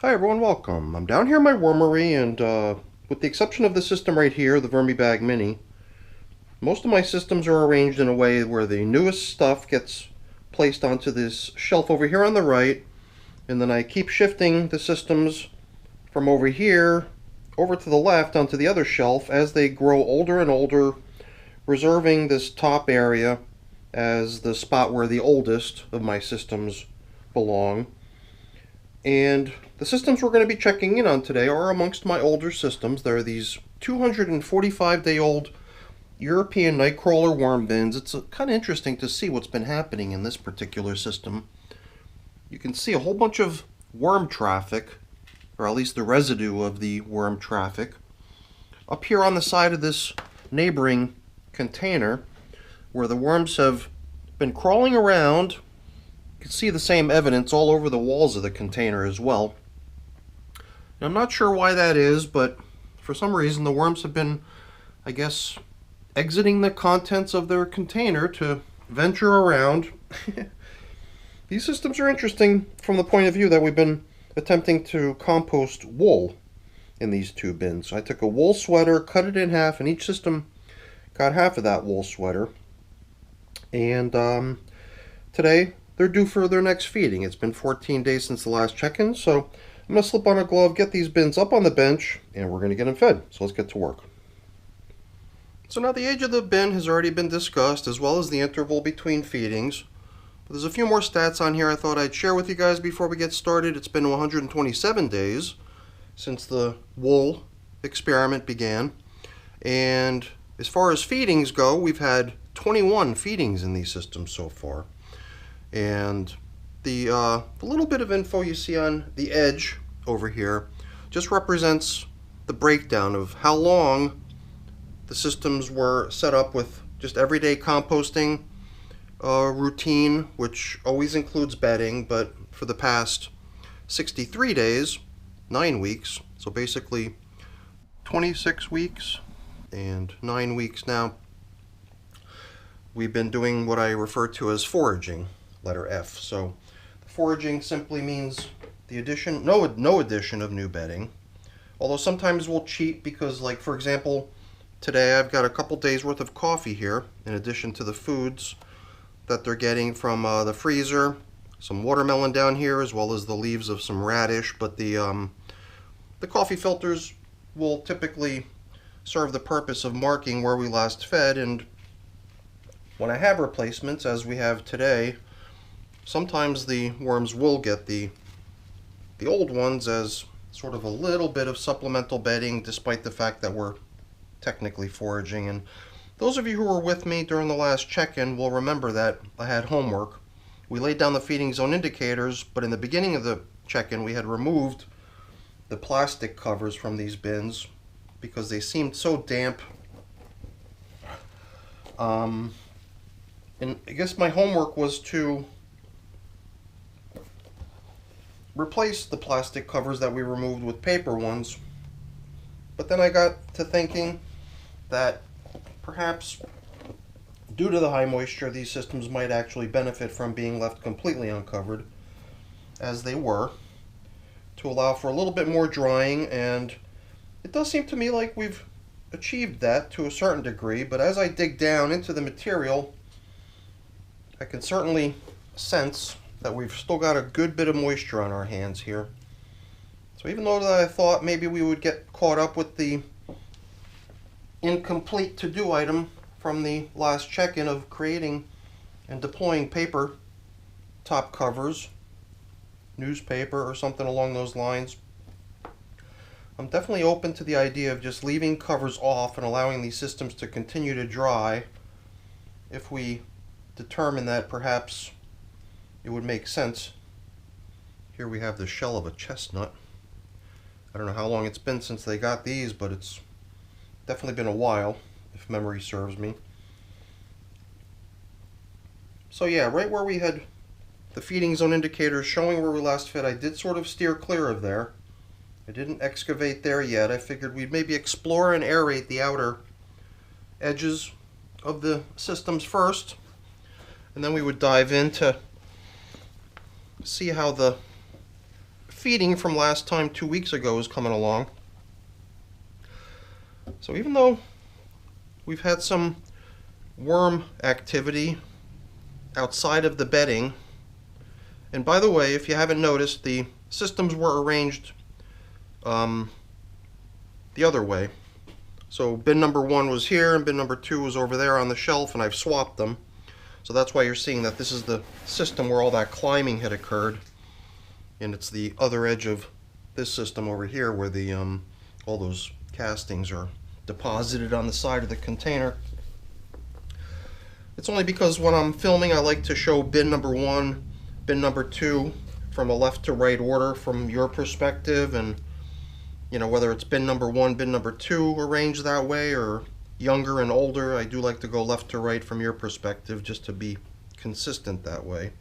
Hi everyone, welcome. I'm down here in my wormery and with the exception of the system right here, the Vermibag Mini, most of my systems are arranged in a way where the newest stuff gets placed onto this shelf over here on the right, and then I keep shifting the systems from over here over to the left onto the other shelf as they grow older and older, reserving this top area as the spot where the oldest of my systems belong. And the systems we're going to be checking in on today are amongst my older systems. There are these 245-day-old European nightcrawler worm bins. It's kind of interesting to see what's been happening in this particular system. You can see a whole bunch of worm traffic, or at least the residue of the worm traffic, up here on the side of this neighboring container where the worms have been crawling around. You can see the same evidence all over the walls of the container as well. And I'm not sure why that is, but for some reason the worms have been, I guess, exiting the contents of their container to venture around. These systems are interesting from the point of view that we've been attempting to compost wool in these two bins. I took a wool sweater, cut it in half, and each system got half of that wool sweater. And today they're due for their next feeding. It's been 14 days since the last check-in, so I'm going to slip on a glove, get these bins up on the bench, and we're going to get them fed. So let's get to work. So now the age of the bin has already been discussed, as well as the interval between feedings. But there's a few more stats on here I thought I'd share with you guys before we get started. It's been 127 days since the wool experiment began. And as far as feedings go, we've had 21 feedings in these systems so far. And the little bit of info you see on the edge over here just represents the breakdown of how long the systems were set up with just everyday composting routine, which always includes bedding, but for the past 63 days, 9 weeks, so basically 26 weeks and 9 weeks now, we've been doing what I refer to as foraging. Letter F. So foraging simply means the addition, no addition of new bedding. Although sometimes we'll cheat because, like for example, today I've got a couple days worth of coffee here in addition to the foods that they're getting from the freezer. Some watermelon down here as well as the leaves of some radish. But the coffee filters will typically serve the purpose of marking where we last fed, and when I have replacements, as we have today, sometimes the worms will get the old ones as sort of a little bit of supplemental bedding, despite the fact that we're technically foraging. And those of you who were with me during the last check-in will remember that I had homework. We laid down the feeding zone indicators, but in the beginning of the check-in we had removed the plastic covers from these bins because they seemed so damp. And I guess my homework was to replace the plastic covers that we removed with paper ones. But then I got to thinking that perhaps due to the high moisture, these systems might actually benefit from being left completely uncovered, as they were, to allow for a little bit more drying. And it does seem to me like we've achieved that to a certain degree, but as I dig down into the material, I can certainly sense that we've still got a good bit of moisture on our hands here. So even though that I thought maybe we would get caught up with the incomplete to-do item from the last check-in of creating and deploying paper top covers, newspaper or something along those lines, I'm definitely open to the idea of just leaving covers off and allowing these systems to continue to dry if we determine that perhaps it would make sense. Here we have the shell of a chestnut. I don't know how long it's been since they got these, but it's definitely been a while, if memory serves me. So yeah, right where we had the feeding zone indicators showing where we last fed, I did sort of steer clear of there. I didn't excavate there yet. I figured we'd maybe explore and aerate the outer edges of the systems first, and then we would dive in to see how the feeding from last time 2 weeks ago is coming along. So even though we've had some worm activity outside of the bedding, and by the way, if you haven't noticed, the systems were arranged the other way. So bin number 1 was here and bin number 2 was over there on the shelf, and I've swapped them. So that's why you're seeing that this is the system where all that climbing had occurred, and it's the other edge of this system over here where the all those castings are deposited on the side of the container. It's only because when I'm filming I like to show bin number 1, bin number 2 from a left to right order from your perspective, and you know, whether it's bin number 1, bin number 2 arranged that way, or younger and older, I do like to go left to right from your perspective just to be consistent that way.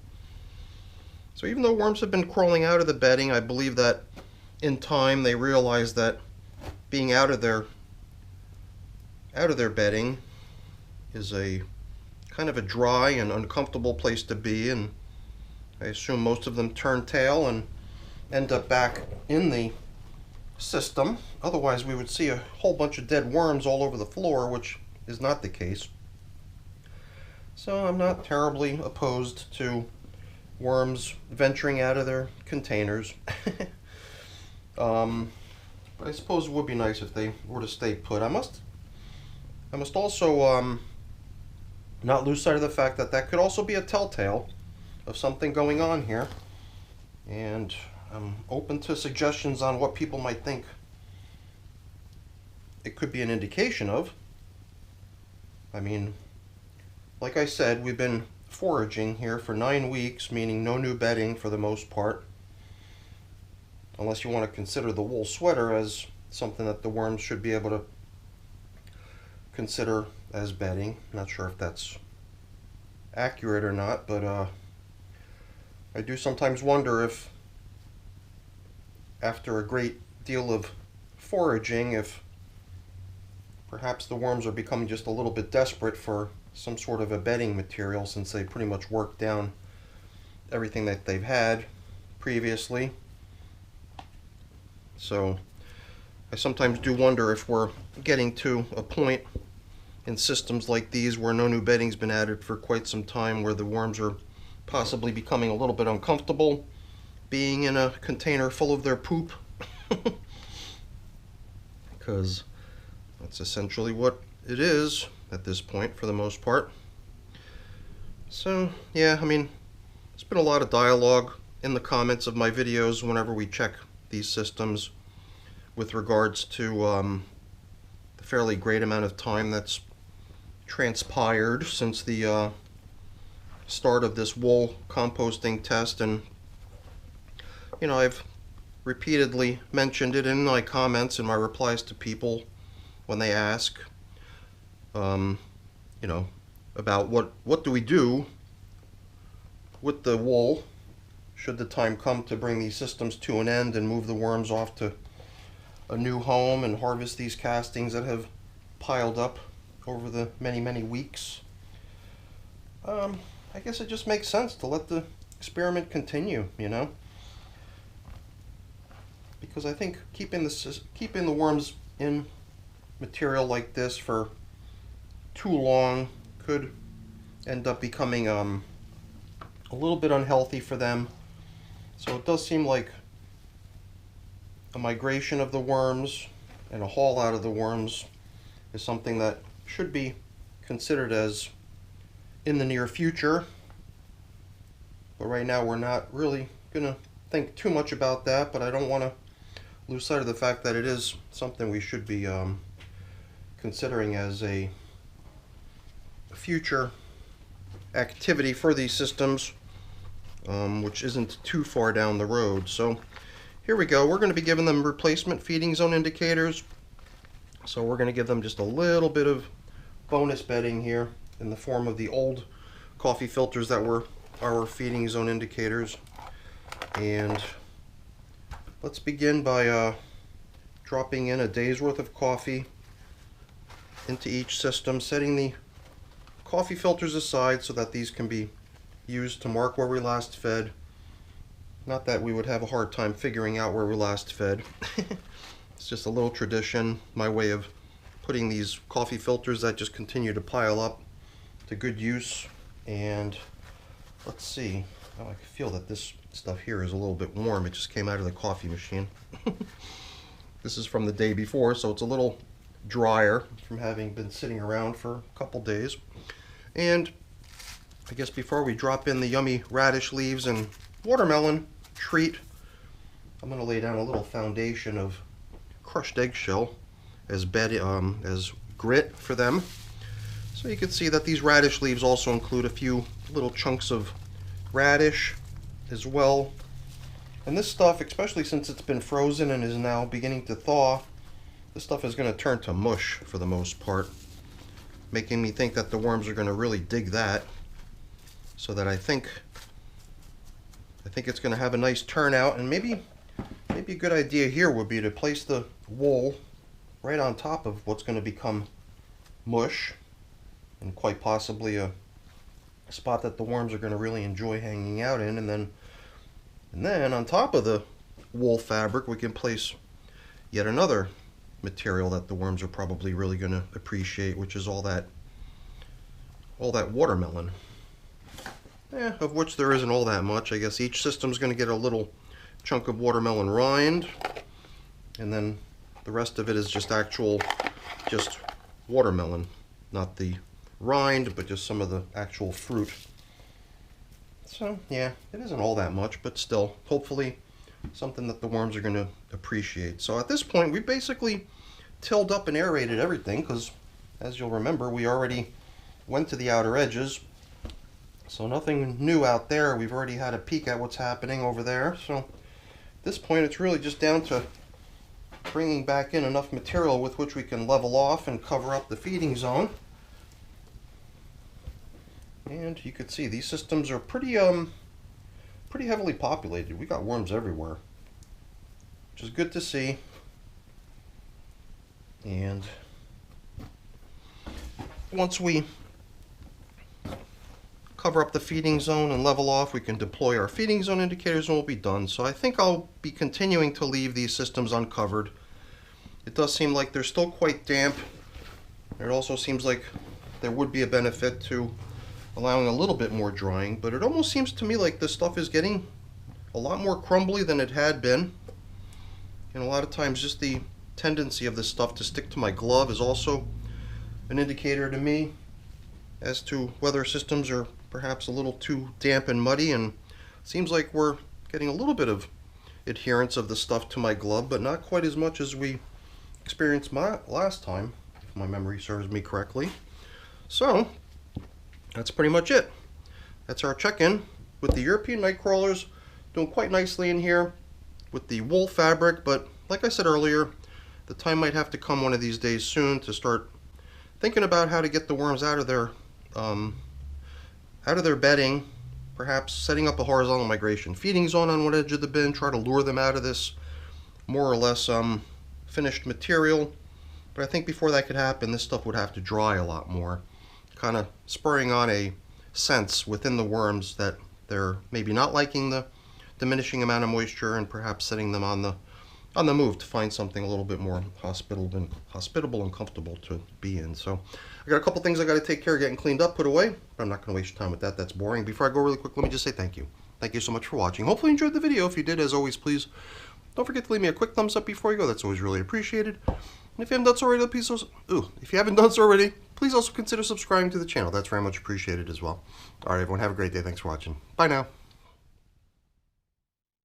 So even though worms have been crawling out of the bedding, I believe that in time they realized that being out of their bedding is a kind of a dry and uncomfortable place to be, and I assume most of them turn tail and end up back in the system. Otherwise we would see a whole bunch of dead worms all over the floor, which is not the case. So I'm not terribly opposed to worms venturing out of their containers. But I suppose it would be nice if they were to stay put. I must also not lose sight of the fact that that could also be a telltale of something going on here, and I'm open to suggestions on what people might think it could be an indication of. I mean, like I said, we've been foraging here for 9 weeks, meaning no new bedding for the most part, unless you want to consider the wool sweater as something that the worms should be able to consider as bedding. Not sure if that's accurate or not, but I do sometimes wonder if after a great deal of foraging, if perhaps the worms are becoming just a little bit desperate for some sort of a bedding material, since they pretty much worked down everything that they've had previously. So I sometimes do wonder if we're getting to a point in systems like these where no new bedding's been added for quite some time, where the worms are possibly becoming a little bit uncomfortable being in a container full of their poop. Because that's essentially what it is at this point for the most part. So yeah, I mean, there's been a lot of dialogue in the comments of my videos whenever we check these systems with regards to the fairly great amount of time that's transpired since the start of this wool composting test. And you know, I've repeatedly mentioned it in my comments and my replies to people when they ask, you know, about what do we do with the wool should the time come to bring these systems to an end and move the worms off to a new home and harvest these castings that have piled up over the many weeks. I guess it just makes sense to let the experiment continue, you know, because I think keeping the worms in material like this for too long could end up becoming a little bit unhealthy for them. So it does seem like a migration of the worms and a haul out of the worms is something that should be considered as in the near future. But right now we're not really going to think too much about that, but I don't want to lose sight of the fact that it is something we should be considering as a future activity for these systems, which isn't too far down the road. So here we go. We're going to be giving them replacement feeding zone indicators. So we're going to give them just a little bit of bonus bedding here in the form of the old coffee filters that were our feeding zone indicators. And let's begin by dropping in a day's worth of coffee into each system, setting the coffee filters aside so that these can be used to mark where we last fed. Not that we would have a hard time figuring out where we last fed. It's just a little tradition, my way of putting these coffee filters that just continue to pile up to good use. And let's see, oh, I can feel that this stuff here is a little bit warm. It just came out of the coffee machine. This is from the day before, so it's a little drier from having been sitting around for a couple days. And I guess before we drop in the yummy radish leaves and watermelon treat, I'm going to lay down a little foundation of crushed eggshell as grit for them. So you can see that these radish leaves also include a few little chunks of radish as well. And this stuff, especially since it's been frozen and is now beginning to thaw, this stuff is going to turn to mush for the most part, making me think that the worms are going to really dig that. So that I think it's going to have a nice turnout, and maybe a good idea here would be to place the wool right on top of what's going to become mush, and quite possibly a spot that the worms are going to really enjoy hanging out in, and then on top of the wool fabric we can place yet another material that the worms are probably really going to appreciate, which is all that watermelon. Of which there isn't all that much. I guess each system's going to get a little chunk of watermelon rind, and then the rest of it is just watermelon, not the rind, but just some of the actual fruit. So yeah, it isn't all that much, but still, hopefully something that the worms are going to appreciate. So at this point, we basically tilled up and aerated everything, because as you'll remember, we already went to the outer edges. So nothing new out there. We've already had a peek at what's happening over there. So at this point, it's really just down to bringing back in enough material with which we can level off and cover up the feeding zone. And you can see these systems are pretty heavily populated. We got worms everywhere, which is good to see. And once we cover up the feeding zone and level off, we can deploy our feeding zone indicators and we'll be done. So I think I'll be continuing to leave these systems uncovered. It does seem like they're still quite damp. It also seems like there would be a benefit to allowing a little bit more drying, but it almost seems to me like this stuff is getting a lot more crumbly than it had been. And a lot of times just the tendency of this stuff to stick to my glove is also an indicator to me as to whether systems are perhaps a little too damp and muddy, and it seems like we're getting a little bit of adherence of the stuff to my glove, but not quite as much as we experienced last time, if my memory serves me correctly. So that's pretty much it. That's our check-in with the European night crawlers. Doing quite nicely in here with the wool fabric, but like I said earlier, the time might have to come one of these days soon to start thinking about how to get the worms out of their bedding, perhaps setting up a horizontal migration feeding zone on one edge of the bin, try to lure them out of this more or less finished material. But I think before that could happen, this stuff would have to dry a lot more, kind of spurring on a sense within the worms that they're maybe not liking the diminishing amount of moisture, and perhaps setting them on the move to find something a little bit more hospitable and comfortable to be in. So I got a couple things I got to take care of getting cleaned up, put away, but I'm not going to waste your time with that. That's boring. Before I go really quick, let me just say thank you. Thank you so much for watching. Hopefully you enjoyed the video. If you did, as always, please don't forget to leave me a quick thumbs up before you go. That's always really appreciated. And if you haven't done so already, please also consider subscribing to the channel. That's very much appreciated as well. All right, everyone, have a great day. Thanks for watching. Bye now.